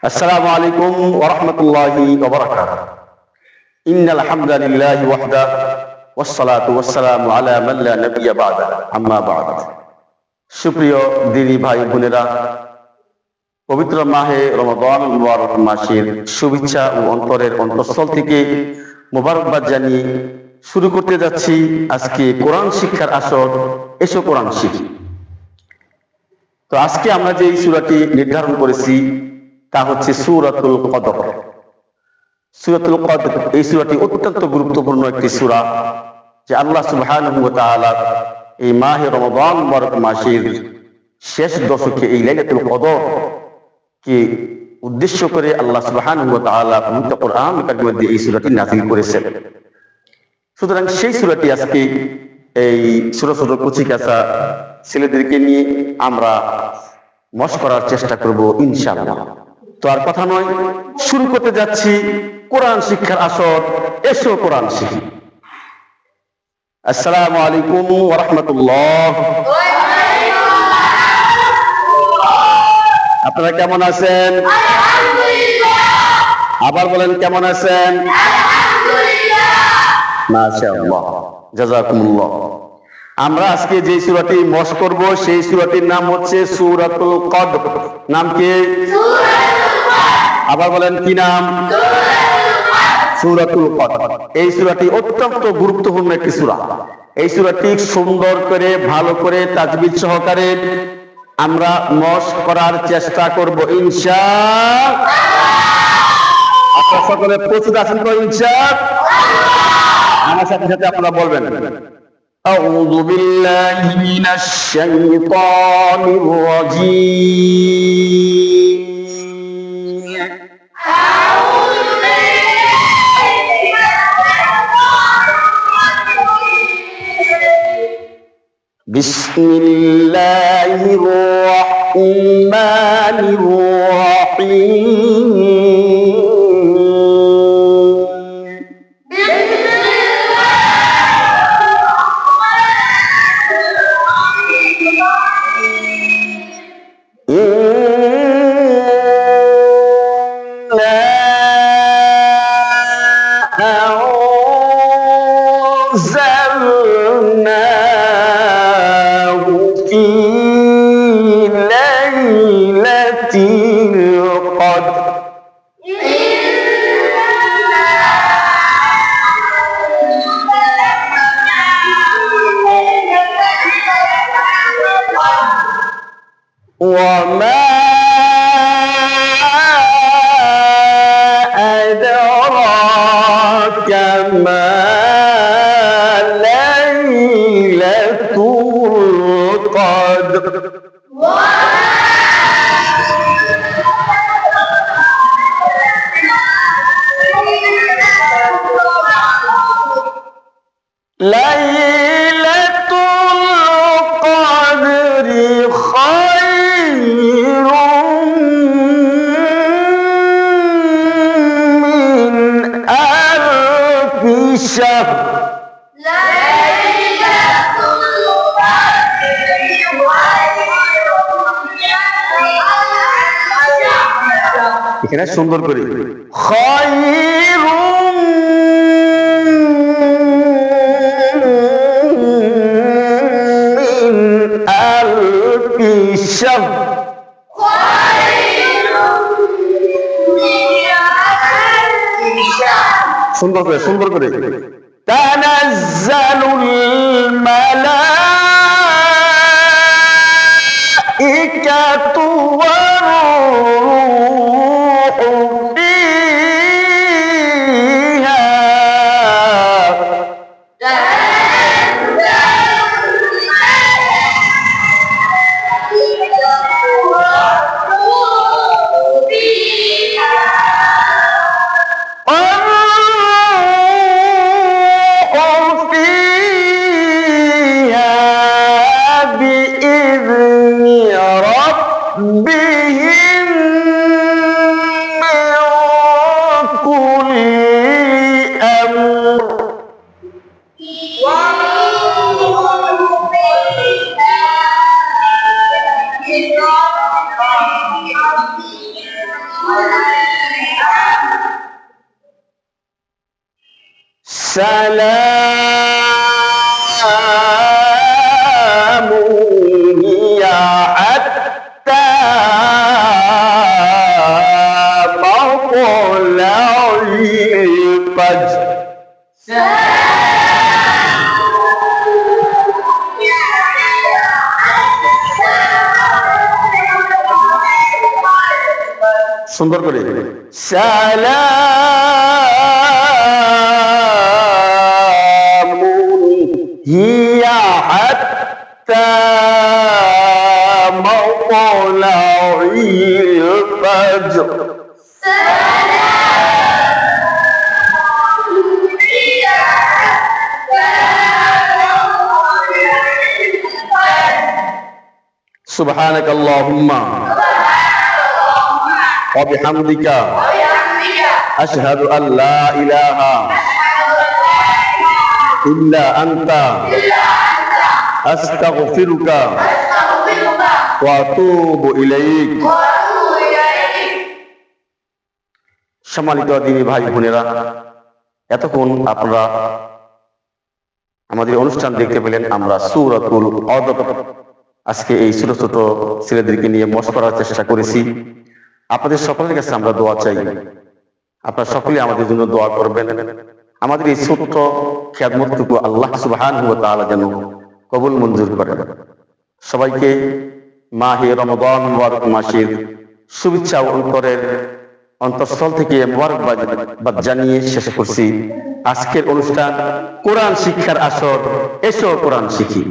আসসালামু আলাইকুম ওয়া রাহমাতুল্লাহি ওয়া বারাকাতুহু। ইন্নাল হামদালিল্লাহি ওয়াহদাহু ওয়াস সালাতু ওয়াস সালামু আলা মান লা নাবিয়্যা বা'দা, আম্মা বা'দ। সুপ্রিয় দিনী ভাই বোনেরা, পবিত্র মাহে রমাদান মুবারক মাসের শুভেচ্ছা ও অন্তরের অন্তঃস্থল থেকে মোবারকবাদ জানিয়ে শুরু করতে যাচ্ছি আজকে কোরআন শিক্ষার আসর, এসো কোরআন শিখি। তো আজকে আমরা যে সূরাটি নির্ধারণ করেছি তা হচ্ছে সূরাতুল কদর। সূরাতুল কদর এই সূরাটি অত্যন্ত গুরুত্বপূর্ণ একটি সূরা, যে আল্লাহ সুবহানাহু ওয়া তাআলা এই মাহে রমাদান মুবারক মাসের শেষ দশকে এই লাইলাতুল কদর কে উদ্দেশ্য করে আল্লাহ সুবহানাহু ওয়া তাআলা পবিত্র কোরআন কারিমের মধ্যে এই সূরাটি নাযিল করেছেন। সুতরাং সেই সূরাটি আজকে এই ছোট ছোট কচিকাঁচা ছেলেদেরকে নিয়ে আমরা মশক করার চেষ্টা করব ইনশাআল্লাহ। তো আর কথা নয়, শুরু করতে যাচ্ছি কোরআন শিক্ষার আসর, এসো কোরআন শিখি। আসসালামু আলাইকুম ওয়া রাহমাতুল্লাহ। আপনারা কেমন আছেন? আবার বলেন, কেমন আছেন? মাশাআল্লাহ, জাযাকুমুল্লাহ। আমরা আজকে যে সূরাটি মশক করব সেই সূরাটির নাম হচ্ছে সূরাতুল কদর। নাম কি? আবার বলেন, কি নাম? সূরাতুল কদর। এই সূরাটি অত্যন্ত গুরুত্বপূর্ণ একটি সূরা। এই সূরাটি সুন্দর করে, ভালো করে তাজবিদ সহকারে আমরা মশক করার চেষ্টা করব ইনশাআল্লাহ। আপনারা সকলে প্রস্তুত আছেন তো ইনশাআল্লাহ? আমার সাথে সাথে আপনারা বলবেন, আউযু বিল্লাহি মিনাশ শাইতানির রাজীম। বিসমিল্লাহির রাহমানির রাহিম। وما أدراك ما ليلة القدر ليلة القدر خير من ألف شهر। এখানে সুন্দর করে খায়রুম মিন আলফি শাহর। সুন্দর করে, সুন্দর করে। তানাজ্জালুল মালাইকাতু ওয়ার রূহু ফীহা। الروح فيها সালামুন হিয়া হাত্তা মাতলা'il ফাজর। সুন্দর করে সালামুন হিয়া হাত্তা মাতলা'il ফাজর। সুবহানাক আল্লাহুম্মা ওয়া বিহামদিকা আশহাদু আল লা ইলাহা ইল্লা আনতা আস্তাগফিরুকা ওয়া আতুবু ইলাইক। সম্মানিত দিনী ভাই বোনেরা, এতক্ষণ আপনারা আমাদের অনুষ্ঠান দেখতে পেলেন। আমরা সূরাতুল আদব, আজকে এই ছোট ছোট ছেলেদেরকে নিয়ে মশ করার চেষ্টা করেছি। আপনাদের সকলের কাছে আমরা দোয়া চাই, আপনারা সকলে আমাদের জন্য দোয়া করবেন। আমাদের এই ছোট্ট খিদমতটুকু আল্লাহ সুবহানাহু ওয়া তাআলা যেন কবুল মঞ্জুর করেন। সবাইকে মাহে রমাদান মুবারক মাসের শুভেচ্ছা ও অন্তঃস্থল থেকে মুবারকবাদ জানিয়ে শেষ করছি আজকের অনুষ্ঠান কোরআন শিক্ষার আসর। এসো কোরআন শিখি।